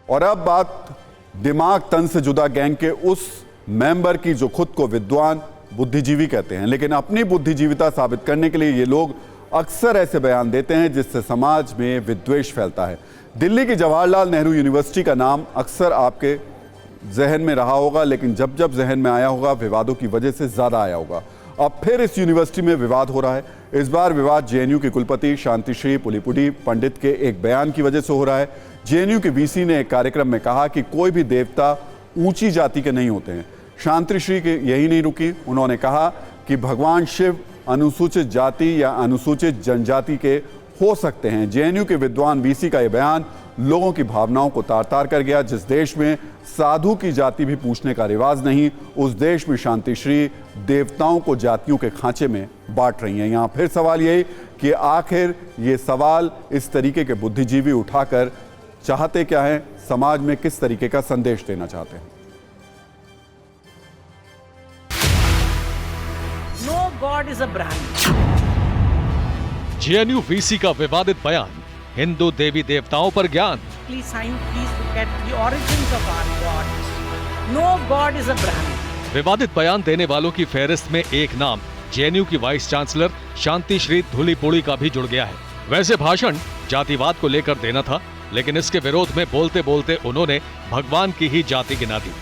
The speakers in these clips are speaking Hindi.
और अब बात दिमाग तन से जुदा गैंग के उस मेंबर की जो खुद को विद्वान बुद्धिजीवी कहते हैं, लेकिन अपनी बुद्धिजीविता साबित करने के लिए ये लोग अक्सर ऐसे बयान देते हैं जिससे समाज में विद्वेष फैलता है। दिल्ली की जवाहरलाल नेहरू यूनिवर्सिटी का नाम अक्सर आपके जहन में रहा होगा, लेकिन जब जब जहन में आया होगा विवादों की वजह से ज्यादा आया होगा। अब फिर इस यूनिवर्सिटी में विवाद हो रहा है। इस बार विवाद जेएनयू की कुलपति शांतिश्री पुलिपुड़ी पंडित के एक बयान की वजह से हो रहा है। जेएनयू के वीसी ने एक कार्यक्रम में कहा कि कोई भी देवता ऊंची जाति के नहीं होते हैं। शांतिश्री के यही नहीं रुकी, उन्होंने कहा कि भगवान शिव अनुसूचित जाति या अनुसूचित जनजाति के हो सकते हैं। जेएनयू के विद्वान वीसी का यह बयान लोगों की भावनाओं को तार तार कर गया। जिस देश में साधु की जाति भी पूछने का रिवाज नहीं, उस देश में शांतिश्री देवताओं को जातियों के खांचे में बांट रही हैं। यहां फिर सवाल यही कि आखिर ये सवाल इस तरीके के बुद्धिजीवी उठाकर चाहते क्या हैं, समाज में किस तरीके का संदेश देना चाहते हैं। No God is a Brahmin. JNU VC का विवादित बयान, हिंदू देवी देवताओं पर ज्ञान। Please look at the origins of our gods. No God is a Brahmin. विवादित बयान देने वालों की फहरिस्त में एक नाम जेएनयू की वाइस चांसलर शांतिश्री धुलीपुड़ी का भी जुड़ गया है। वैसे भाषण जातिवाद को लेकर देना था, लेकिन इसके विरोध में बोलते बोलते उन्होंने भगवान की ही जाति गिना दी।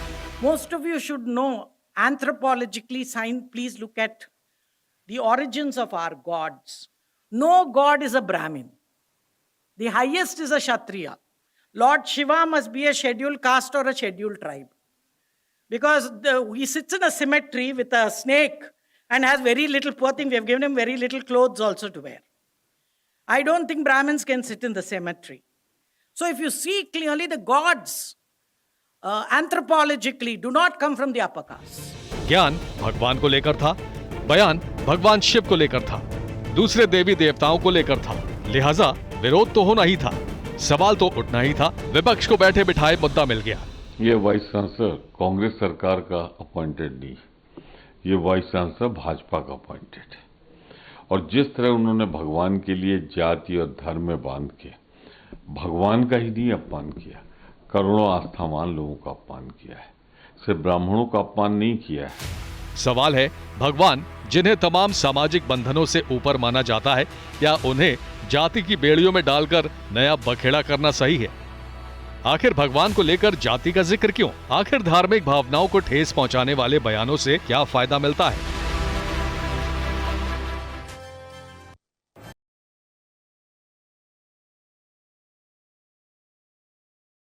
Most of you should know anthropologically, please look at the origins of our gods. No God is a Brahmin. The highest is a Kshatriya. Lord Shiva must be a scheduled caste or a scheduled tribe. Because he sits in a cemetery with a snake and has very little, poor thing, we have given him very little clothes also to wear. I don't think Brahmins can sit in the cemetery. So if you see clearly, the gods anthropologically do not come from the upper caste. ज्ञान भगवान को लेकर था, बयान भगवान शिव को लेकर था, दूसरे देवी देवताओं को लेकर था, लिहाजा विरोध तो होना ही था, सवाल तो उठना ही था। विपक्ष को बैठे बिठाए मुद्दा मिल गया। ये वाइस चांसलर कांग्रेस सरकार का अपॉइंटेड नहीं, ये वाइस चांसलर भाजपा का अपॉइंटेड है। और जिस तरह उन्होंने भगवान के लिए जाति और धर्म में बांध के भगवान का ही नहीं अपमान किया, करोड़ों आस्थावान लोगों का अपमान किया है, सिर्फ ब्राह्मणों का अपमान नहीं किया है। सवाल है, भगवान जिन्हें तमाम सामाजिक बंधनों से ऊपर माना जाता है, क्या उन्हें जाति की बेड़ियों में डालकर नया बखेड़ा करना सही है? आखिर भगवान को लेकर जाति का जिक्र क्यों? आखिर धार्मिक भावनाओं को ठेस पहुंचाने वाले बयानों से क्या फायदा मिलता है?